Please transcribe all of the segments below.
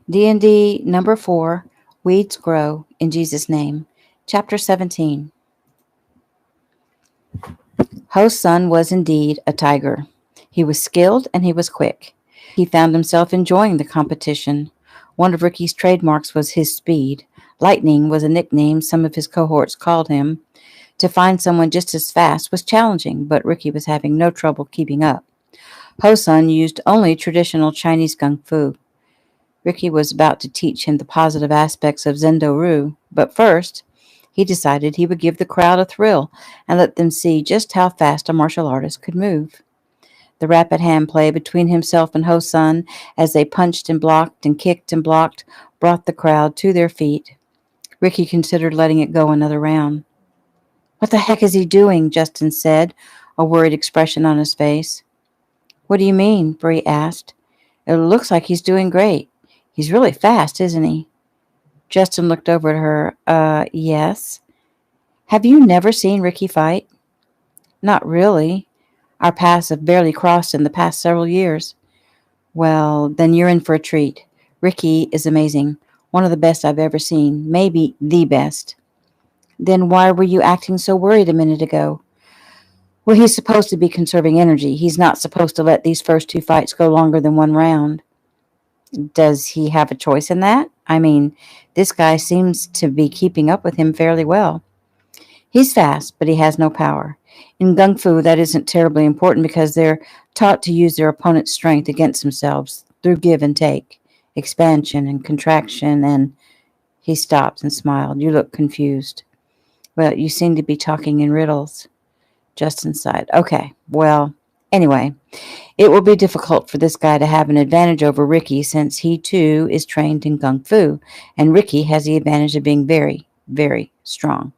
DND number 4, Weeds Grow in Jesus' Name. Chapter 17. Ho's son was indeed a tiger. He was skilled and he was quick. He found himself enjoying the competition. One of Ricky's trademarks was his speed. Lightning was a nickname some of his cohorts called him. To find someone just as fast was challenging, but Ricky was having no trouble keeping up. Hosun used only traditional Chinese kung fu. Ricky was about to teach him the positive aspects of Zendo-Ryu, but first, he decided he would give the crowd a thrill and let them see just how fast a martial artist could move. The rapid hand play between himself and Hosun as they punched and blocked and kicked and blocked brought the crowd to their feet. Ricky considered letting it go another round. "What the heck is he doing?" Justin said, a worried expression on his face. "What do you mean?" Bree asked. "It looks like he's doing great. He's really fast, isn't he?" Justin looked over at her. Yes. Have you never seen Ricky fight?" "Not really. Our paths have barely crossed in the past several years." "Well, then you're in for a treat. Ricky is amazing. One of the best I've ever seen. Maybe the best." "Then why were you acting so worried a minute ago?" "Well, he's supposed to be conserving energy. He's not supposed to let these first two fights go longer than one round." "Does he have a choice in that? I mean, this guy seems to be keeping up with him fairly well." "He's fast, but he has no power. In Gung Fu, that isn't terribly important because they're taught to use their opponent's strength against themselves through give and take, expansion and contraction, and—" He stopped and smiled. "You look confused." "Well, you seem to be talking in riddles." Justin sighed. "Okay, well, anyway, it will be difficult for this guy to have an advantage over Ricky since he, too, is trained in Kung Fu, and Ricky has the advantage of being very, very strong."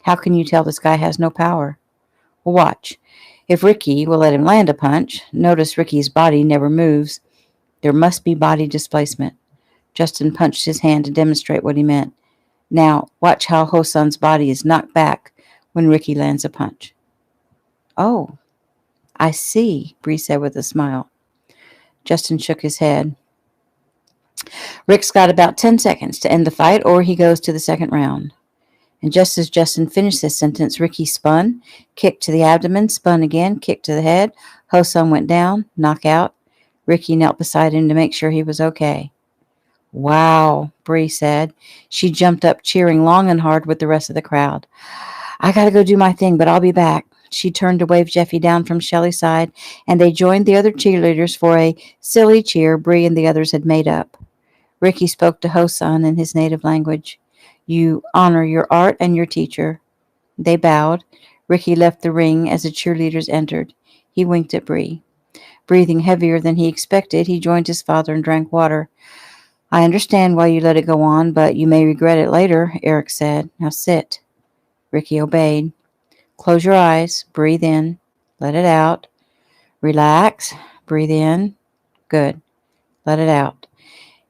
"How can you tell this guy has no power?" "Well, watch. If Ricky will let him land a punch, notice Ricky's body never moves. There must be body displacement." Justin punched his hand to demonstrate what he meant. "Now, watch how Hosun's body is knocked back when Ricky lands a punch." "Oh, I see," Bree said with a smile. Justin shook his head. "Rick's got about 10 seconds to end the fight, or he goes to the second round." And just as Justin finished this sentence, Ricky spun, kicked to the abdomen, spun again, kicked to the head. Hosun went down, knockout. Ricky knelt beside him to make sure he was okay. "Wow," Bree said. She jumped up, cheering long and hard with the rest of the crowd. "I gotta go do my thing, but I'll be back." She turned to wave Jeffy down from Shelley's side, and they joined the other cheerleaders for a silly cheer Bree and the others had made up. Ricky spoke to Hosun in his native language. "You honor your art and your teacher." They bowed. Ricky left the ring as the cheerleaders entered. He winked at Bree. Breathing heavier than he expected, he joined his father and drank water. "I understand why you let it go on, but you may regret it later," Eric said. "Now sit." Ricky obeyed. "Close your eyes. Breathe in. Let it out. Relax. Breathe in. Good. Let it out.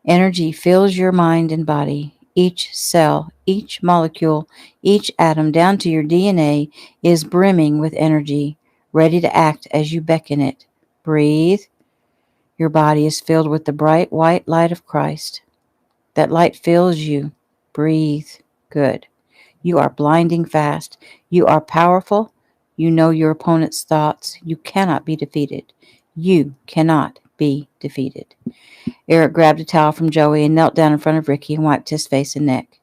Energy fills your mind and body. Each cell, each molecule, each atom down to your DNA is brimming with energy, ready to act as you beckon it. Breathe. Your body is filled with the bright white light of Christ. That light fills you. Breathe. Good. You are blinding fast. You are powerful. You know your opponent's thoughts. You cannot be defeated. You cannot be defeated." Eric grabbed a towel from Joey and knelt down in front of Ricky and wiped his face and neck.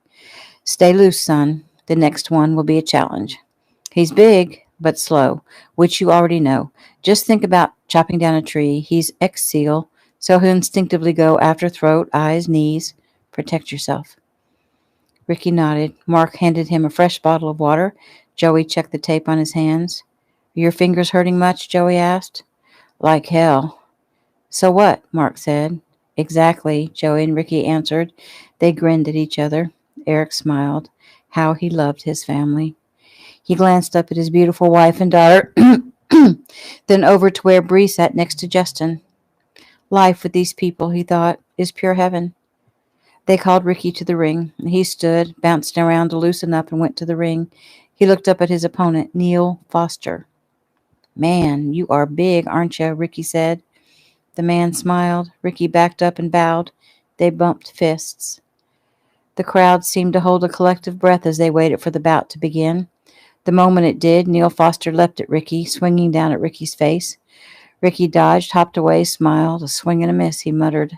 "Stay loose, son. The next one will be a challenge. He's big, but slow, which you already know. Just think about chopping down a tree. He's ex-SEAL, so he'll instinctively go after throat, eyes, knees. Protect yourself." Ricky nodded. Mark handed him a fresh bottle of water. Joey checked the tape on his hands. "Are your fingers hurting much?" Joey asked. "Like hell." "So what?" Mark said. "Exactly," Joey and Ricky answered. They grinned at each other. Eric smiled. How he loved his family. He glanced up at his beautiful wife and daughter, then over to where Bree sat next to Justin. Life with these people, he thought, is pure heaven. They called Ricky to the ring. He stood, bounced around to loosen up, and went to the ring. He looked up at his opponent, Neil Foster. "Man, you are big, aren't you?" Ricky said. The man smiled. Ricky backed up and bowed. They bumped fists. The crowd seemed to hold a collective breath as they waited for the bout to begin. The moment it did, Neil Foster leapt at Ricky, swinging down at Ricky's face. Ricky dodged, hopped away, smiled. A swing and a miss, he muttered.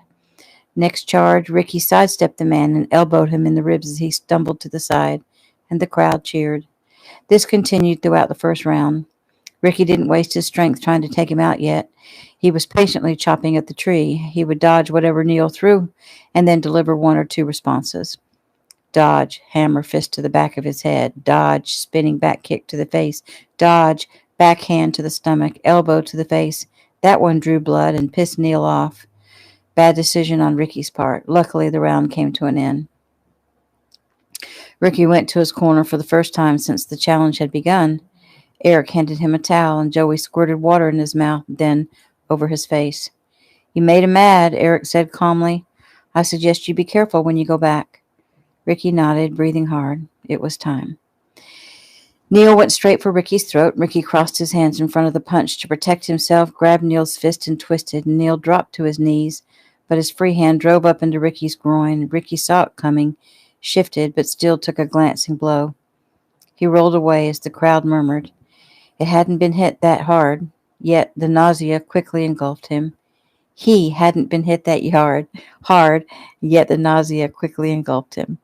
Next charge, Ricky sidestepped the man and elbowed him in the ribs as he stumbled to the side, and the crowd cheered. This continued throughout the first round. Ricky didn't waste his strength trying to take him out yet. He was patiently chopping at the tree. He would dodge whatever Neil threw and then deliver one or two responses. Dodge, hammer fist to the back of his head. Dodge, spinning back kick to the face. Dodge, backhand to the stomach. Elbow to the face. That one drew blood and pissed Neil off. Bad decision on Ricky's part. Luckily, the round came to an end. Ricky went to his corner for the first time since the challenge had begun. Eric handed him a towel, and Joey squirted water in his mouth, then over his face. You made him mad, Eric said calmly. I suggest you be careful when you go back. Ricky nodded, breathing hard. It was time. Neil went straight for Ricky's throat. Ricky crossed his hands in front of the punch to protect himself, grabbed Neil's fist and twisted. Neil dropped to his knees, but his free hand drove up into Ricky's groin. Ricky saw it coming, shifted, but still took a glancing blow. He rolled away as the crowd murmured. It hadn't been hit that hard, yet the nausea quickly engulfed him. He hadn't been hit that hard, yet the nausea quickly engulfed him.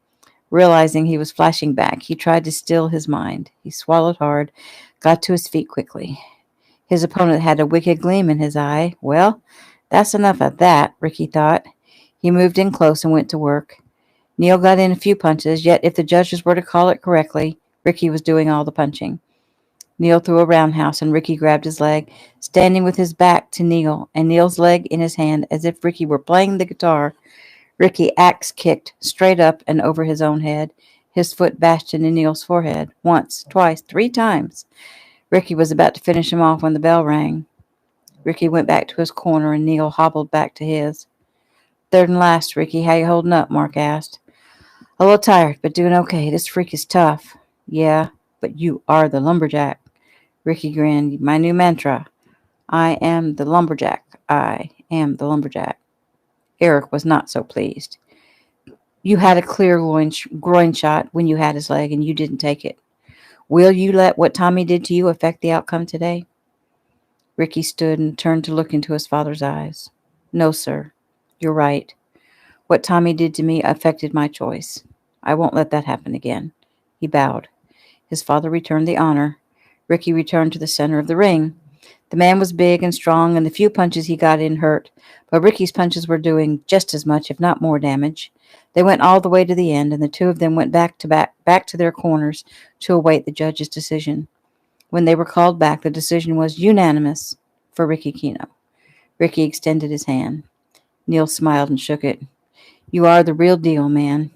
Realizing he was flashing back, he tried to still his mind. He swallowed hard, got to his feet quickly. His opponent had a wicked gleam in his eye. Well, that's enough of that, Ricky thought. He moved in close and went to work. Neil got in a few punches, yet if the judges were to call it correctly, Ricky was doing all the punching. Neil threw a roundhouse, and Ricky grabbed his leg, standing with his back to Neil, and Neil's leg in his hand as if Ricky were playing the guitar. Ricky axe kicked straight up and over his own head. His foot bashed into Neil's forehead. Once, twice, 3 times. Ricky was about to finish him off when the bell rang. Ricky went back to his corner, and Neil hobbled back to his. Third and last, Ricky. How you holding up? Mark asked. A little tired, but doing okay. This freak is tough. Yeah, but you are the lumberjack. Ricky grinned. My new mantra. I am the lumberjack. I am the lumberjack. Eric was not so pleased. You had a clear groin shot when you had his leg, and you didn't take it. Will you let what Tommy did to you affect the outcome today? Ricky stood and turned to look into his father's eyes. No, sir. You're right. What Tommy did to me affected my choice. I won't let that happen again. He bowed. His father returned the honor. Ricky returned to the center of the ring. The man was big and strong, and the few punches he got in hurt, but Ricky's punches were doing just as much, if not more, damage. They went all the way to the end, and the two of them went back to their corners to await the judge's decision. When they were called back, the decision was unanimous for Ricky Kino. Ricky extended his hand. Neil smiled and shook it. You are the real deal, man.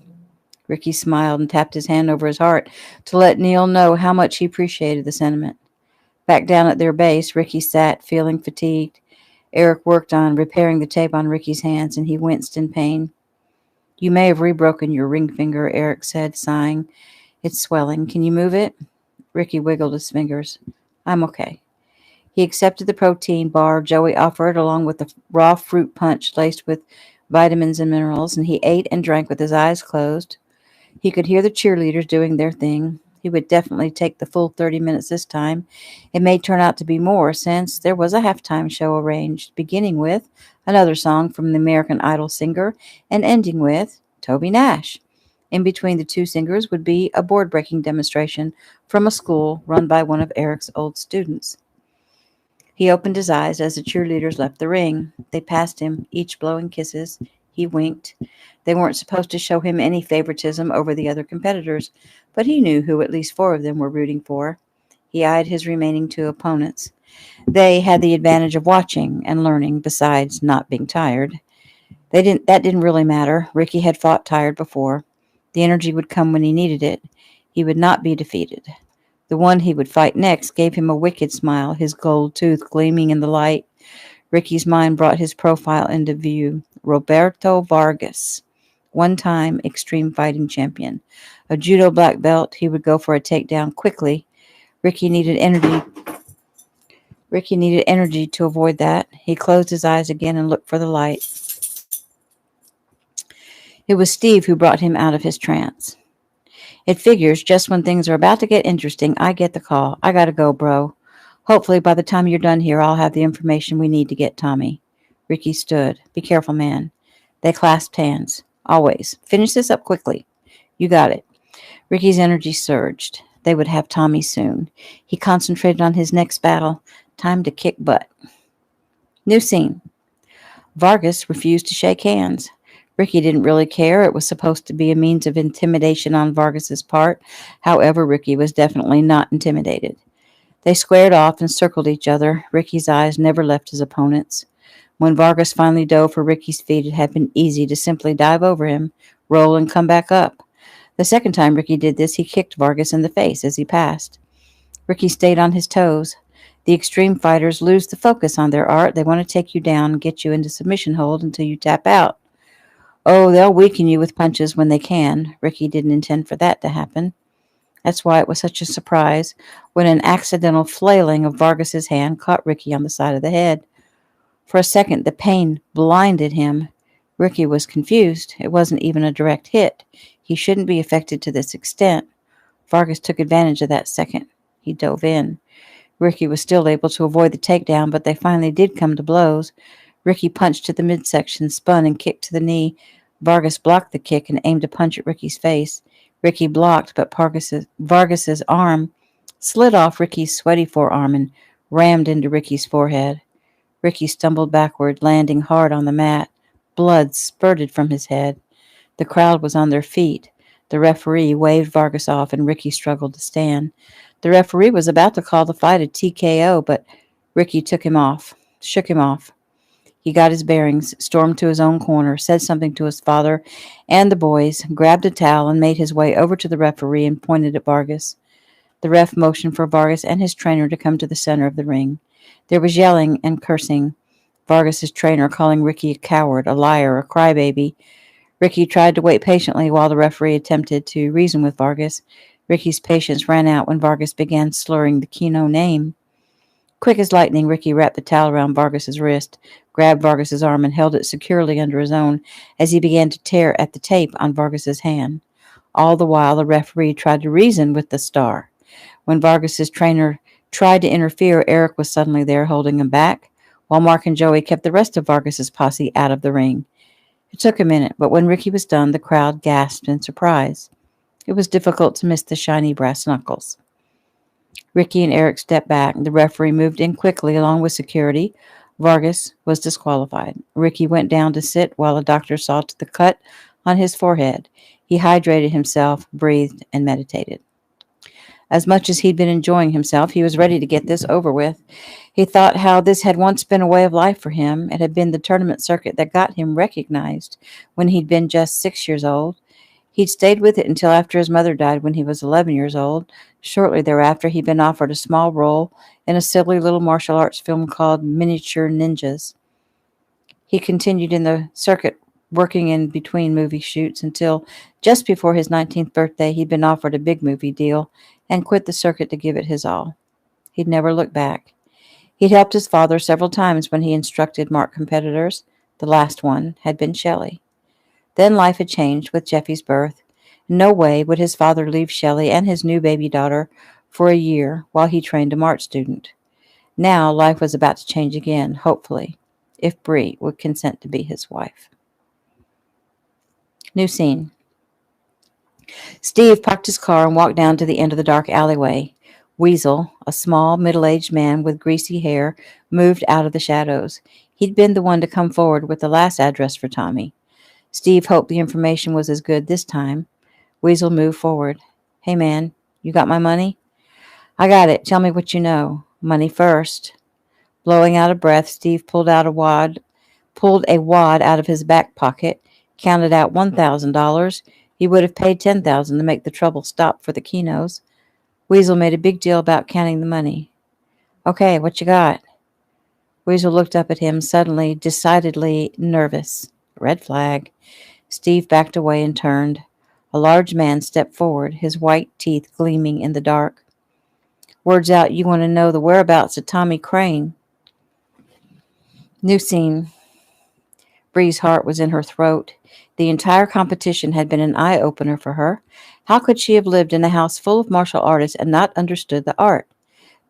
Ricky smiled and tapped his hand over his heart to let Neil know how much he appreciated the sentiment. Back down at their base, Ricky sat, feeling fatigued. Eric worked on repairing the tape on Ricky's hands, and he winced in pain. You may have rebroken your ring finger, Eric said, sighing. It's swelling. Can you move it? Ricky wiggled his fingers. I'm okay. He accepted the protein bar Joey offered, along with the raw fruit punch laced with vitamins and minerals, and he ate and drank with his eyes closed. He could hear the cheerleaders doing their thing. He would definitely take the full 30 minutes this time. It may turn out to be more, since there was a halftime show arranged, beginning with another song from the American Idol singer and ending with Toby Nash. In between the two singers would be a board-breaking demonstration from a school run by one of Eric's old students. He opened his eyes as the cheerleaders left the ring. They passed him, each blowing kisses. He winked. They weren't supposed to show him any favoritism over the other competitors, but he knew who at least 4 of them were rooting for. He eyed his remaining 2 opponents. They had the advantage of watching and learning, besides not being tired. That didn't really matter. Ricky had fought tired before. The energy would come when he needed it. He would not be defeated. The one he would fight next gave him a wicked smile, his gold tooth gleaming in the light. Ricky's mind brought his profile into view. Roberto Vargas, one-time extreme fighting champion. A judo black belt, he would go for a takedown quickly. Ricky needed energy to avoid that. He closed his eyes again and looked for the light. It was Steve who brought him out of his trance. It figures just when things are about to get interesting, I get the call. I gotta go, bro. Hopefully, by the time you're done here, I'll have the information we need to get Tommy. Ricky stood. Be careful, man. They clasped hands. Always. Finish this up quickly. You got it. Ricky's energy surged. They would have Tommy soon. He concentrated on his next battle. Time to kick butt. New scene. Vargas refused to shake hands. Ricky didn't really care. It was supposed to be a means of intimidation on Vargas's part. However, Ricky was definitely not intimidated. They squared off and circled each other. Ricky's eyes never left his opponent's. When Vargas finally dove for Ricky's feet, it had been easy to simply dive over him, roll, and come back up. The second time Ricky did this, he kicked Vargas in the face as he passed. Ricky stayed on his toes. The extreme fighters lose the focus on their art. They want to take you down and get you into submission hold until you tap out. Oh, they'll weaken you with punches when they can. Ricky didn't intend for that to happen. That's why it was such a surprise when an accidental flailing of Vargas's hand caught Ricky on the side of the head. For a second, the pain blinded him. Ricky was confused. It wasn't even a direct hit. He shouldn't be affected to this extent. Vargas took advantage of that second. He dove in. Ricky was still able to avoid the takedown, but they finally did come to blows. Ricky punched to the midsection, spun, and kicked to the knee. Vargas blocked the kick and aimed a punch at Ricky's face. Ricky blocked, but Vargas's arm slid off Ricky's sweaty forearm and rammed into Ricky's forehead. Ricky stumbled backward, landing hard on the mat. Blood spurted from his head. The crowd was on their feet. The referee waved Vargas off, and Ricky struggled to stand. The referee was about to call the fight a TKO, but Ricky shook him off. He got his bearings, stormed to his own corner, said something to his father and the boys, grabbed a towel, and made his way over to the referee and pointed at Vargas. The ref motioned for Vargas and his trainer to come to the center of the ring. There was yelling and cursing. Vargas's trainer calling Ricky a coward, a liar, a crybaby. Ricky tried to wait patiently while the referee attempted to reason with Vargas. Ricky's patience ran out when Vargas began slurring the Keno name. Quick as lightning, Ricky wrapped the towel around Vargas's wrist, grabbed Vargas's arm, and held it securely under his own as he began to tear at the tape on Vargas's hand. All the while, the referee tried to reason with the star. When Vargas's trainer tried to interfere, Eric was suddenly there holding him back, while Mark and Joey kept the rest of Vargas's posse out of the ring. It took a minute, but when Ricky was done, the crowd gasped in surprise. It was difficult to miss the shiny brass knuckles. Ricky and Eric stepped back. The referee moved in quickly along with security. Vargas was disqualified. Ricky went down to sit while a doctor saw to the cut on his forehead. He hydrated himself, breathed, and meditated. As much as he'd been enjoying himself, he was ready to get this over with. He thought how this had once been a way of life for him. It had been the tournament circuit that got him recognized when he'd been just 6 years old. He'd stayed with it until after his mother died when he was 11 years old. Shortly thereafter, he'd been offered a small role in a silly little martial arts film called Miniature Ninjas. He continued in the circuit, working in between movie shoots until just before his 19th birthday, he'd been offered a big movie deal and quit the circuit to give it his all. He'd never looked back. He'd helped his father several times when he instructed marked competitors. The last one had been Shelley. Then life had changed with Jeffy's birth. No way would his father leave Shelley and his new baby daughter for a year while he trained a Mart student. Now life was about to change again, hopefully, if Bree would consent to be his wife. New scene. Steve parked his car and walked down to the end of the dark alleyway. Weasel, a small, middle-aged man with greasy hair, moved out of the shadows. He'd been the one to come forward with the last address for Tommy. Steve hoped the information was as good this time. Weasel moved forward. Hey, man, you got my money? I got it. Tell me what you know. Money first. Blowing out a breath, Steve pulled a wad out of his back pocket, counted out $1,000. He would have paid $10,000 to make the trouble stop for the Kenos. Weasel made a big deal about counting the money. Okay, what you got? Weasel looked up at him, suddenly, decidedly nervous. Red flag. Steve backed away and turned. A large man stepped forward, his white teeth gleaming in the dark. Word's out you want to know the whereabouts of Tommy Crane. New scene. Bree's heart was in her throat. The entire competition had been an eye-opener for her. How could she have lived in a house full of martial artists and not understood the art?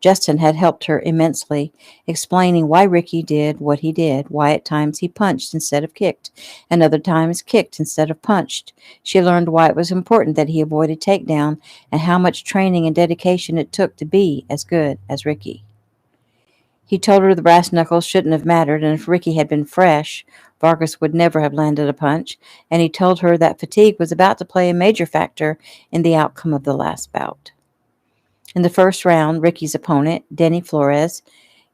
Justin had helped her immensely, explaining why Ricky did what he did, why at times he punched instead of kicked, and other times kicked instead of punched. She learned why it was important that he avoided takedown and how much training and dedication it took to be as good as Ricky. He told her the brass knuckles shouldn't have mattered, and if Ricky had been fresh, Vargas would never have landed a punch, and he told her that fatigue was about to play a major factor in the outcome of the last bout. In the first round, Ricky's opponent, Denny Flores,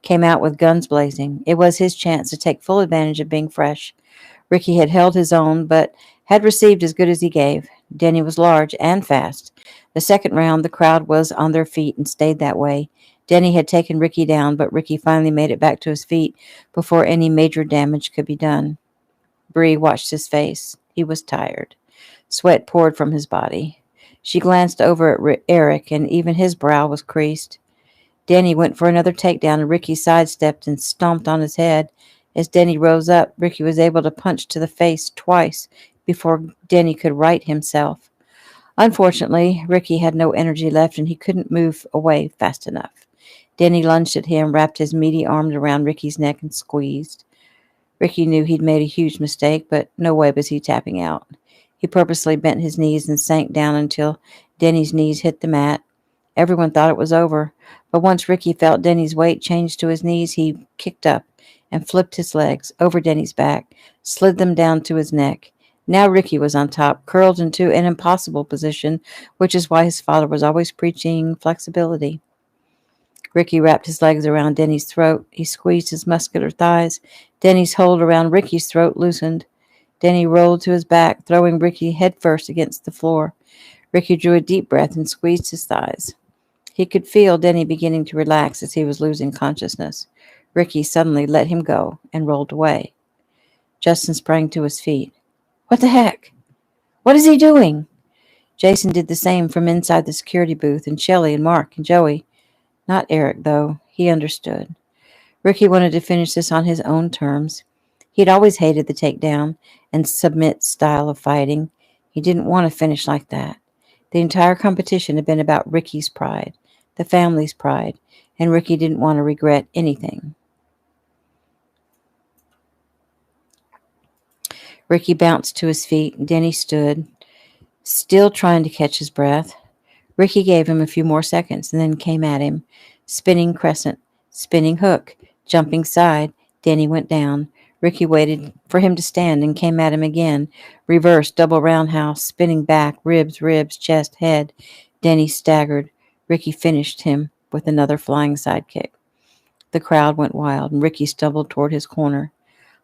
came out with guns blazing. It was his chance to take full advantage of being fresh. Ricky had held his own, but had received as good as he gave. Denny was large and fast. The second round, the crowd was on their feet and stayed that way. Denny had taken Ricky down, but Ricky finally made it back to his feet before any major damage could be done. Bree watched his face. He was tired. Sweat poured from his body. She glanced over at Eric, and even his brow was creased. Denny went for another takedown, and Ricky sidestepped and stomped on his head. As Denny rose up, Ricky was able to punch to the face twice before Denny could right himself. Unfortunately, Ricky had no energy left, and he couldn't move away fast enough. Denny lunged at him, wrapped his meaty arms around Ricky's neck, and squeezed. Ricky knew he'd made a huge mistake, but no way was he tapping out. He purposely bent his knees and sank down until Denny's knees hit the mat. Everyone thought it was over, but once Ricky felt Denny's weight change to his knees, he kicked up and flipped his legs over Denny's back, slid them down to his neck. Now Ricky was on top, curled into an impossible position, which is why his father was always preaching flexibility. Ricky wrapped his legs around Denny's throat. He squeezed his muscular thighs. Denny's hold around Ricky's throat loosened. Denny rolled to his back, throwing Ricky headfirst against the floor. Ricky drew a deep breath and squeezed his thighs. He could feel Denny beginning to relax as he was losing consciousness. Ricky suddenly let him go and rolled away. Justin sprang to his feet. What the heck? What is he doing? Jason did the same from inside the security booth, and Shelley and Mark and Joey. Not Eric, though. He understood. Ricky wanted to finish this on his own terms. He'd always hated the takedown and submit style of fighting. He didn't want to finish like that. The entire competition had been about Ricky's pride, the family's pride, and Ricky didn't want to regret anything. Ricky bounced to his feet, and Denny stood, still trying to catch his breath. Ricky gave him a few more seconds and then came at him. Spinning crescent, spinning hook, jumping side. Denny went down. Ricky waited for him to stand and came at him again. Reverse, double roundhouse, spinning back, ribs, chest, head. Denny staggered. Ricky finished him with another flying side kick. The crowd went wild, and Ricky stumbled toward his corner.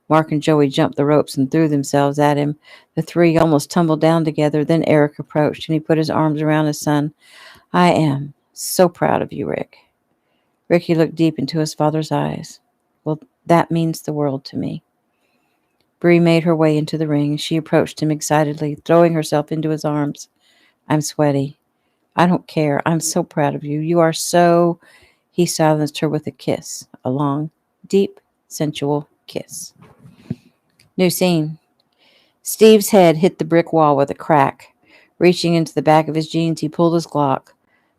Mark and Joey jumped the ropes and threw themselves at him. The three almost tumbled down together. Then Eric approached, and he put his arms around his son. I am so proud of you, Rick. Ricky looked deep into his father's eyes. Well, that means the world to me. Bree made her way into the ring. She approached him excitedly, throwing herself into his arms. I'm sweaty. I don't care. I'm so proud of you. You are so... He silenced her with a kiss, a long, deep, sensual kiss. New scene. Steve's head hit the brick wall with a crack. Reaching into the back of his jeans, he pulled his Glock.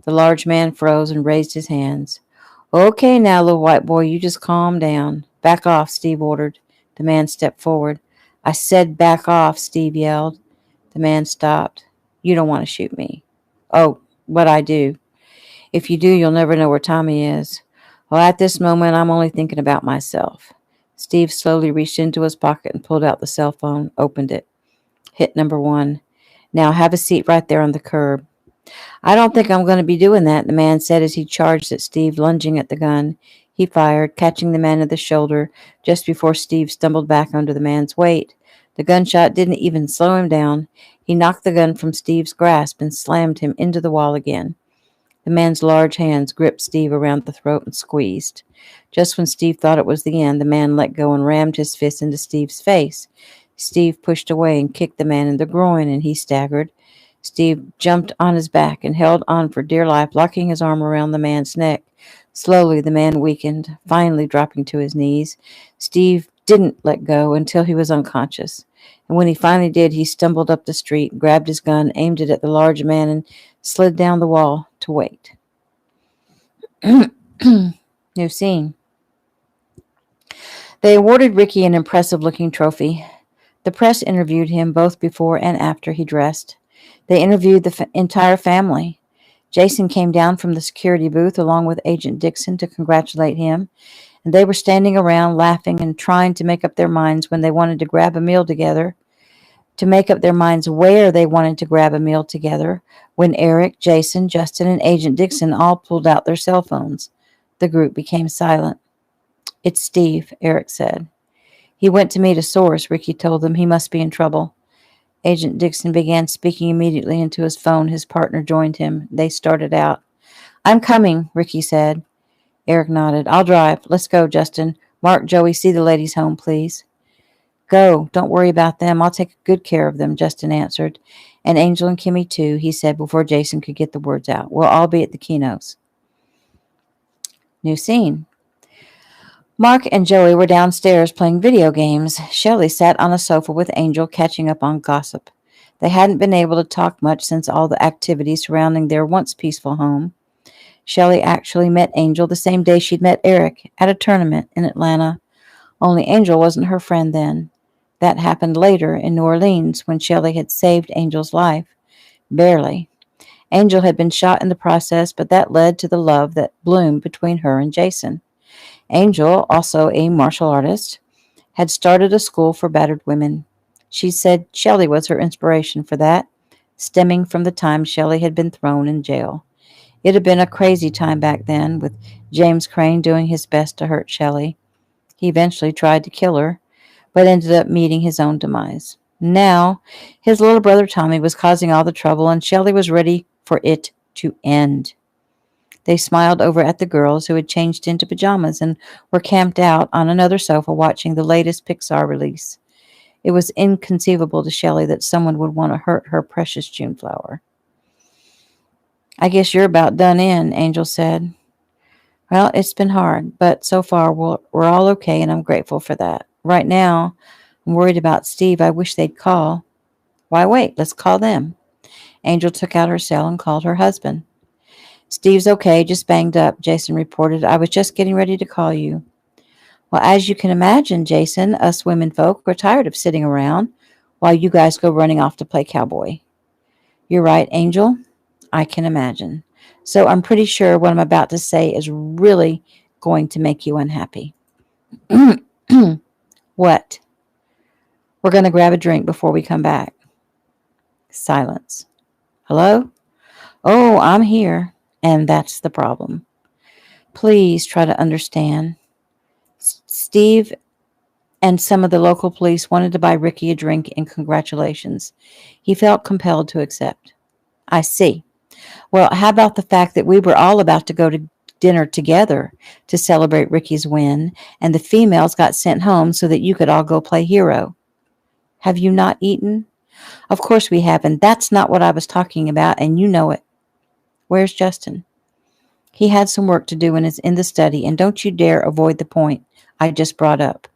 The large man froze and raised his hands. Okay now, little white boy, you just calm down. Back off, Steve ordered. The man stepped forward. I said back off, Steve yelled. The man stopped. You don't want to shoot me. Oh, but I do. If you do, you'll never know where Tommy is. Well, at this moment, I'm only thinking about myself. Steve slowly reached into his pocket and pulled out the cell phone, opened it. Hit number 1. Now have a seat right there on the curb. I don't think I'm going to be doing that, the man said as he charged at Steve, lunging at the gun. He fired, catching the man at the shoulder just before Steve stumbled back under the man's weight. The gunshot didn't even slow him down. He knocked the gun from Steve's grasp and slammed him into the wall again. The man's large hands gripped Steve around the throat and squeezed. Just when Steve thought it was the end, the man let go and rammed his fist into Steve's face. Steve pushed away and kicked the man in the groin, and he staggered. Steve jumped on his back and held on for dear life, locking his arm around the man's neck. Slowly, the man weakened, finally dropping to his knees. Steve didn't let go until he was unconscious. And when he finally did, he stumbled up the street, grabbed his gun, aimed it at the large man, and slid down the wall to wait. New scene. They awarded Ricky an impressive-looking trophy. The press interviewed him both before and after he dressed. They interviewed the entire family. Jason came down from the security booth along with Agent Dixon to congratulate him, and they were standing around laughing and trying to make up their minds when they wanted to grab a meal together, to make up their minds where they wanted to grab a meal together, when Eric, Jason, Justin, and Agent Dixon all pulled out their cell phones. The group became silent. "It's Steve," Eric said. "He went to meet a source," Ricky told them. "He must be in trouble." Agent Dixon began speaking immediately into his phone. His partner joined him. They started out. "I'm coming," Ricky said. Eric nodded. "I'll drive. Let's go, Justin. Mark, Joey, see the ladies home, please." "Go. Don't worry about them. I'll take good care of them," Justin answered. "And Angel and Kimmy, too," he said before Jason could get the words out. "We'll all be at the Keno's." New scene. Mark and Joey were downstairs playing video games. Shelley sat on a sofa with Angel, catching up on gossip. They hadn't been able to talk much since all the activities surrounding their once peaceful home. Shelley actually met Angel the same day she'd met Eric, at a tournament in Atlanta. Only Angel wasn't her friend then. That happened later in New Orleans when Shelley had saved Angel's life. Barely. Angel had been shot in the process, but that led to the love that bloomed between her and Jason. Angel, also a martial artist, had started a school for battered women. She said Shelley was her inspiration for that, stemming from the time Shelley had been thrown in jail. It had been a crazy time back then, with James Crane doing his best to hurt Shelley. He eventually tried to kill her, but ended up meeting his own demise. Now, his little brother Tommy was causing all the trouble, and Shelley was ready for it to end. They smiled over at the girls, who had changed into pajamas and were camped out on another sofa watching the latest Pixar release. It was inconceivable to Shelley that someone would want to hurt her precious Juneflower. "I guess you're about done in," Angel said. "Well, it's been hard, but so far we're all okay, and I'm grateful for that. Right now, I'm worried about Steve. I wish they'd call." "Why wait? Let's call them." Angel took out her cell and called her husband. "Steve's okay, just banged up," Jason reported. "I was just getting ready to call you." "Well, as you can imagine, Jason, us women folk are tired of sitting around while you guys go running off to play cowboy." "You're right, Angel. I can imagine. So I'm pretty sure what I'm about to say is really going to make you unhappy." "What?" "We're going to grab a drink before we come back." Silence. "Hello?" "Oh, I'm here. And that's the problem. Please try to understand. Steve and some of the local police wanted to buy Ricky a drink in congratulations. He felt compelled to accept." "I see. Well, how about the fact that we were all about to go to dinner together to celebrate Ricky's win, and the females got sent home so that you could all go play hero? Have you not eaten?" "Of course we haven't. That's not what I was talking about, and you know it." "Where's Justin?" "He had some work to do and is in the study, and don't you dare avoid the point I just brought up.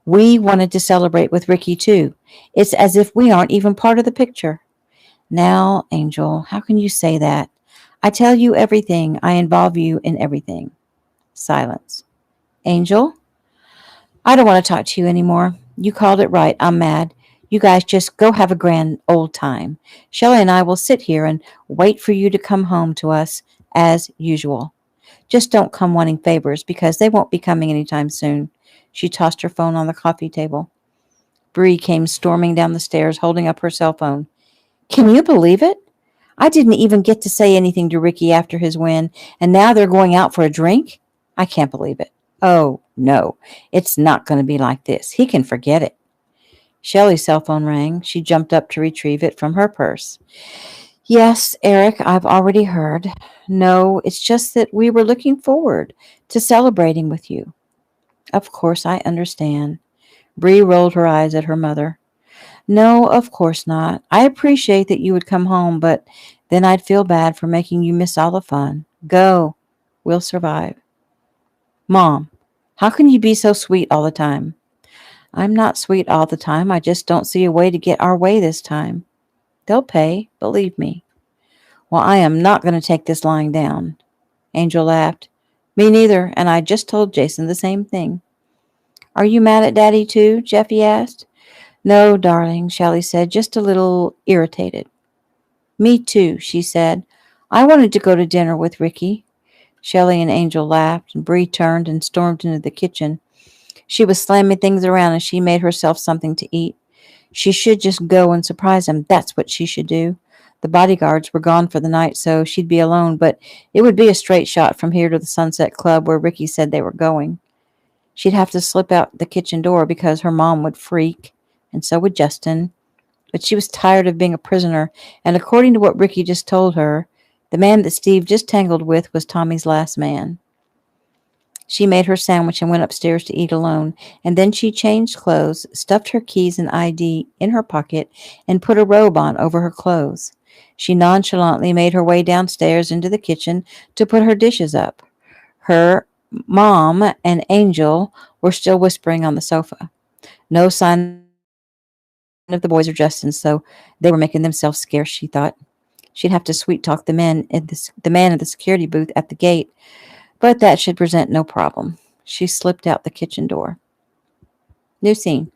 We wanted to celebrate with Ricky, too. It's as if we aren't even part of the picture." "Now, Angel, how can you say that? I tell you everything. I involve you in everything." Silence. "Angel, I don't want to talk to you anymore. You called it right. I'm mad. You guys just go have a grand old time. Shelley and I will sit here and wait for you to come home to us as usual. Just don't come wanting favors, because they won't be coming anytime soon." She tossed her phone on the coffee table. Bree came storming down the stairs, holding up her cell phone. "Can you believe it? I didn't even get to say anything to Ricky after his win, and now they're going out for a drink? I can't believe it. Oh, no, it's not going to be like this. He can forget it." Shelley's cell phone rang. She jumped up to retrieve it from her purse. "Yes, Eric, I've already heard. No, it's just that we were looking forward to celebrating with you." "Of course, I understand." Bree rolled her eyes at her mother. "No, of course not. I appreciate that you would come home, but then I'd feel bad for making you miss all the fun. Go. We'll survive." "Mom, how can you be so sweet all the time?" I'm not sweet all the time. I just don't see a way to get our way this time. They'll pay, believe me. Well, I am not going to take this lying down. Angel laughed. Me neither, and I just told Jason the same thing. Are you mad at Daddy too? Jeffy asked. No, darling, Shelley said, just a little irritated. Me too, she said. I wanted to go to dinner with Ricky. Shelley and Angel laughed, and Bree turned and stormed into the kitchen. She was slamming things around as she made herself something to eat. She should just go and surprise him. That's what she should do. The bodyguards were gone for the night, so she'd be alone, but it would be a straight shot from here to the Sunset Club where Ricky said they were going. She'd have to slip out the kitchen door because her mom would freak, and so would Justin. But she was tired of being a prisoner, and according to what Ricky just told her, the man that Steve just tangled with was Tommy's last man. She made her sandwich and went upstairs to eat alone, and then she changed clothes, stuffed her keys and ID in her pocket, and put a robe on over her clothes. She nonchalantly made her way downstairs into the kitchen to put her dishes up. Her mom and Angel were still whispering on the sofa. No sign of the boys or Justin, so they were making themselves scarce, she thought. She'd have to sweet talk the man at the security booth at the gate, but that should present no problem. She slipped out the kitchen door. New scene.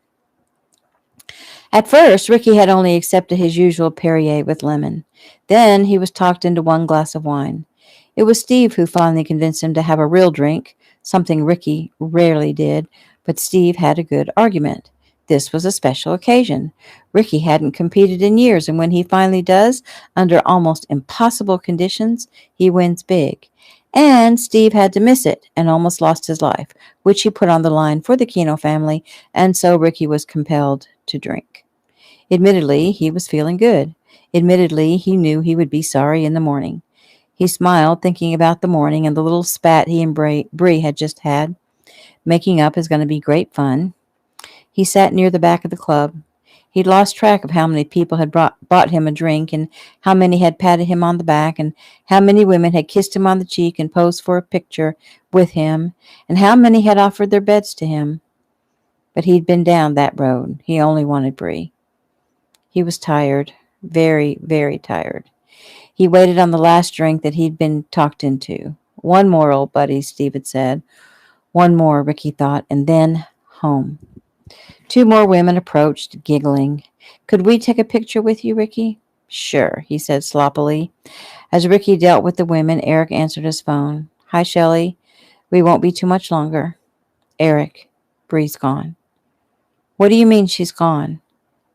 At first, Ricky had only accepted his usual Perrier with lemon. Then he was talked into one glass of wine. It was Steve who finally convinced him to have a real drink, something Ricky rarely did, but Steve had a good argument. This was a special occasion. Ricky hadn't competed in years, and when he finally does, under almost impossible conditions, he wins big. And Steve had to miss it and almost lost his life, which he put on the line for the Keno family, and so Ricky was compelled to drink. Admittedly, he was feeling good. Admittedly, he knew he would be sorry in the morning. He smiled, thinking about the morning and the little spat he and Bree had just had. Making up is going to be great fun. He sat near the back of the club. He'd lost track of how many people had bought him a drink, and how many had patted him on the back, and how many women had kissed him on the cheek and posed for a picture with him, and how many had offered their beds to him. But he'd been down that road. He only wanted Bree. He was tired, very, very tired. He waited on the last drink that he'd been talked into. One more, old buddy, Steve had said. One more, Ricky thought, and then home. Two more women approached, giggling. Could we take a picture with you, Ricky? Sure, he said sloppily. As Ricky dealt with the women, Eric answered his phone. Hi, Shelley. We won't be too much longer. Eric, Bree's gone. What do you mean she's gone?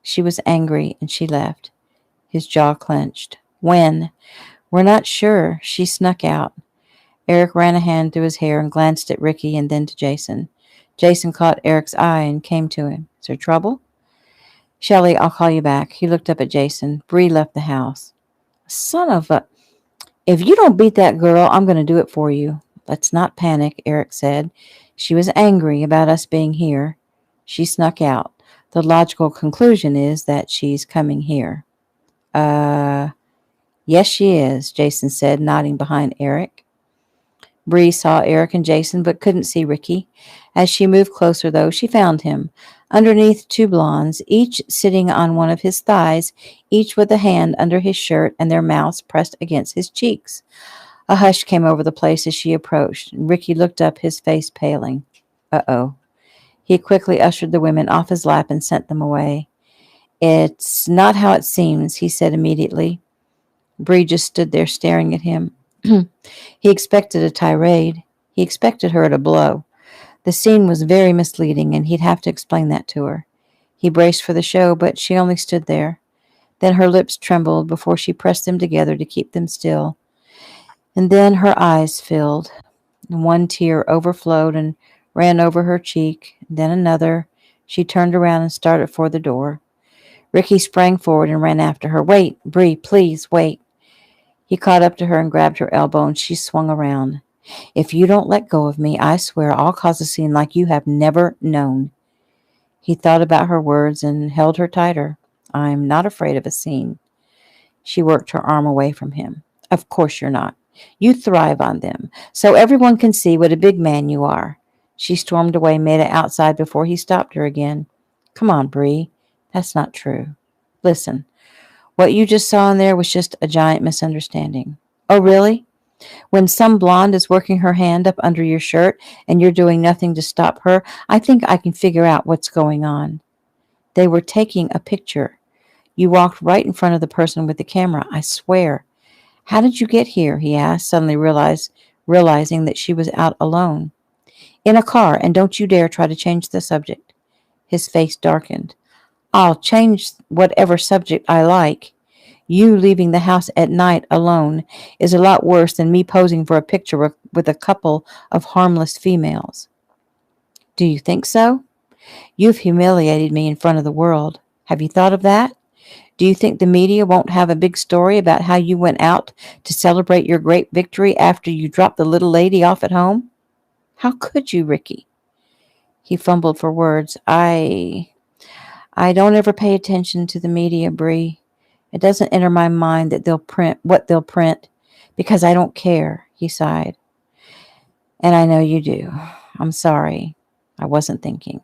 She was angry, and she left. His jaw clenched. When? We're not sure. She snuck out. Eric ran a hand through his hair and glanced at Ricky and then to Jason. Jason caught Eric's eye and came to him. Is there trouble? Shelley, I'll call you back. He looked up at Jason. Bree left the house. Son of a... If you don't beat that girl, I'm going to do it for you. Let's not panic, Eric said. She was angry about us being here. She snuck out. The logical conclusion is that she's coming here. Yes, she is, Jason said, nodding behind Eric. Bree saw Eric and Jason, but couldn't see Ricky. As she moved closer, though, she found him. Underneath two blondes, each sitting on one of his thighs, each with a hand under his shirt and their mouths pressed against his cheeks. A hush came over the place as she approached. Ricky looked up, his face paling. Uh-oh. He quickly ushered the women off his lap and sent them away. It's not how it seems, he said immediately. Bree just stood there staring at him. He expected a tirade. He expected her to blow. The scene was very misleading, and he'd have to explain that to her. He braced for the show, but she only stood there. Then her lips trembled before she pressed them together to keep them still. And then her eyes filled. One tear overflowed and ran over her cheek, then another. She turned around and started for the door. Ricky sprang forward and ran after her. Wait, Bree, please, wait. He caught up to her and grabbed her elbow, and she swung around. If you don't let go of me, I swear I'll cause a scene like you have never known. He thought about her words and held her tighter. I'm not afraid of a scene. She worked her arm away from him. Of course you're not. You thrive on them, so everyone can see what a big man you are. She stormed away, made it outside before he stopped her again. Come on, Bree. That's not true. Listen, what you just saw in there was just a giant misunderstanding. Oh, really? When some blonde is working her hand up under your shirt and you're doing nothing to stop her, I think I can figure out what's going on. They were taking a picture. You walked right in front of the person with the camera, I swear. How did you get here? He asked, suddenly realizing that she was out alone. In a car, and don't you dare try to change the subject. His face darkened. I'll change whatever subject I like. You leaving the house at night alone is a lot worse than me posing for a picture with a couple of harmless females. Do you think so? You've humiliated me in front of the world. Have you thought of that? Do you think the media won't have a big story about how you went out to celebrate your great victory after you dropped the little lady off at home? How could you, Ricky? He fumbled for words. I don't ever pay attention to the media, Bree. It doesn't enter my mind that they'll print what they'll print because I don't care, he sighed. And I know you do. I'm sorry. I wasn't thinking.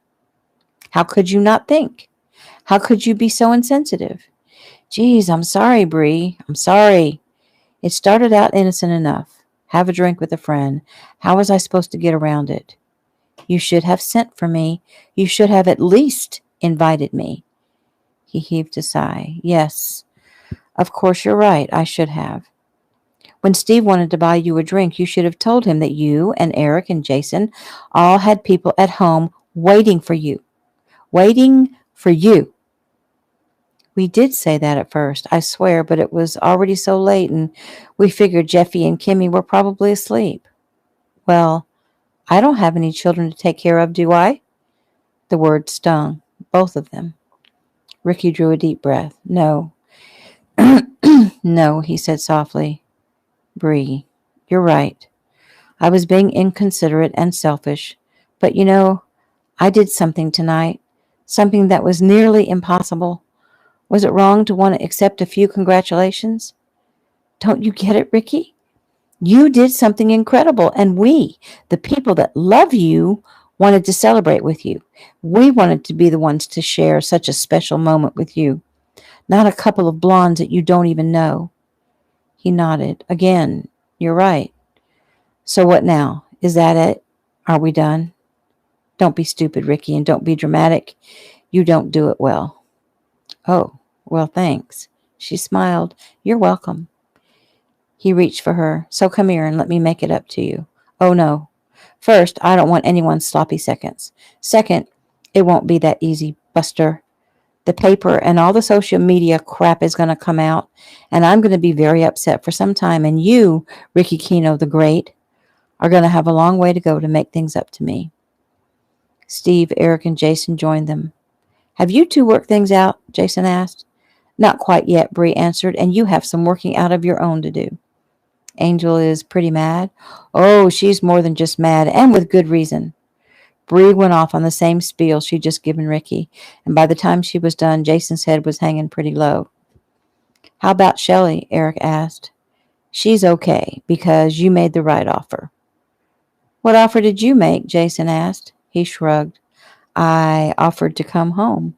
How could you not think? How could you be so insensitive? Geez, I'm sorry, Bree. I'm sorry. It started out innocent enough. Have a drink with a friend. How was I supposed to get around it? You should have sent for me. You should have at least invited me. He heaved a sigh. Yes, of course you're right. I should have. When Steve wanted to buy you a drink, you should have told him that you and Eric and Jason all had people at home waiting for you. Waiting for you. We did say that at first, I swear, but it was already so late and we figured Jeffy and Kimmy were probably asleep. Well, I don't have any children to take care of, do I? The word stung, both of them. Ricky drew a deep breath. No. No, he said softly. Bree, you're right. I was being inconsiderate and selfish. But you know, I did something tonight. Something that was nearly impossible. Was it wrong to want to accept a few congratulations? Don't you get it, Ricky? You did something incredible, and we, the people that love you, wanted to celebrate with you. We wanted to be the ones to share such a special moment with you, not a couple of blondes that you don't even know. He nodded. Again, you're right. So what now? Is that it? Are we done? Don't be stupid, Ricky, and don't be dramatic. You don't do it well. Oh, well, thanks. She smiled. You're welcome. He reached for her. So come here and let me make it up to you. Oh, no. First, I don't want anyone's sloppy seconds. Second, it won't be that easy, Buster. The paper and all the social media crap is going to come out, and I'm going to be very upset for some time, and you, Ricky Keno the Great, are going to have a long way to go to make things up to me. Steve, Eric, and Jason joined them. Have you two worked things out? Jason asked. Not quite yet, Bree answered, and you have some working out of your own to do. Angel is pretty mad. Oh, she's more than just mad, and with good reason. Bree went off on the same spiel she'd just given Ricky, and by the time she was done, Jason's head was hanging pretty low. How about Shelley? Eric asked. She's okay, because you made the right offer. What offer did you make? Jason asked. He shrugged. I offered to come home.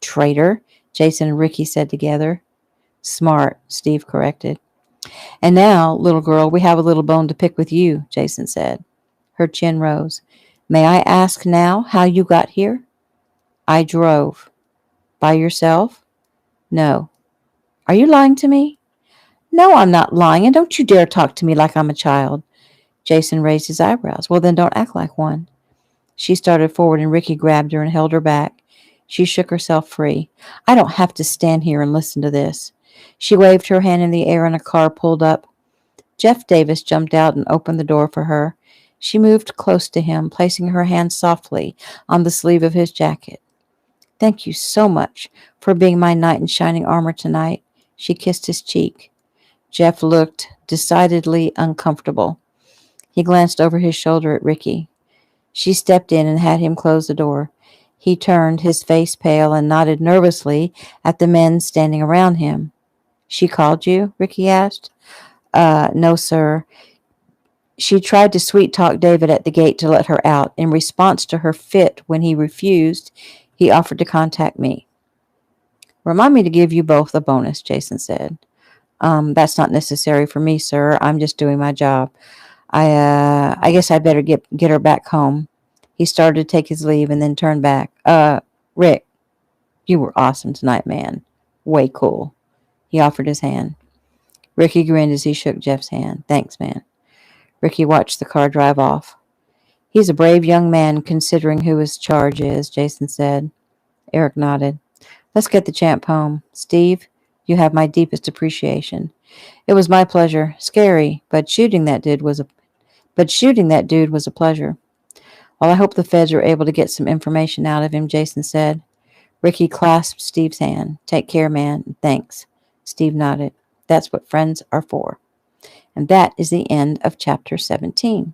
Traitor, Jason and Ricky said together. Smart, Steve corrected. And now, little girl, we have a little bone to pick with you, Jason said. Her chin rose. May I ask now how you got here? I drove. By yourself? No. Are you lying to me? No, I'm not lying, and don't you dare talk to me like I'm a child. Jason raised his eyebrows. Well, then don't act like one. She started forward, and Ricky grabbed her and held her back. She shook herself free. I don't have to stand here and listen to this. She waved her hand in the air, and a car pulled up. Jeff Davis jumped out and opened the door for her. She moved close to him, placing her hand softly on the sleeve of his jacket. Thank you so much for being my knight in shining armor tonight. She kissed his cheek. Jeff looked decidedly uncomfortable. He glanced over his shoulder at Ricky. She stepped in and had him close the door. He turned, his face pale, and nodded nervously at the men standing around him. She called you? Ricky asked. No, sir. She tried to sweet-talk David at the gate to let her out. In response to her fit when he refused, he offered to contact me. Remind me to give you both a bonus, Jason said. That's not necessary for me, sir. I'm just doing my job. I guess I better get her back home. He started to take his leave and then turned back. Rick, you were awesome tonight, man. Way cool. He offered his hand. Ricky grinned as he shook Jeff's hand. Thanks, man. Ricky watched the car drive off. He's a brave young man, considering who his charge is, Jason said. Eric nodded. Let's get the champ home. Steve, you have my deepest appreciation. It was my pleasure. Scary, but shooting that dude was a pleasure. Well, I hope the feds are able to get some information out of him, Jason said. Ricky clasped Steve's hand. Take care, man. Thanks. Steve nodded. That's what friends are for. And that is the end of chapter 17.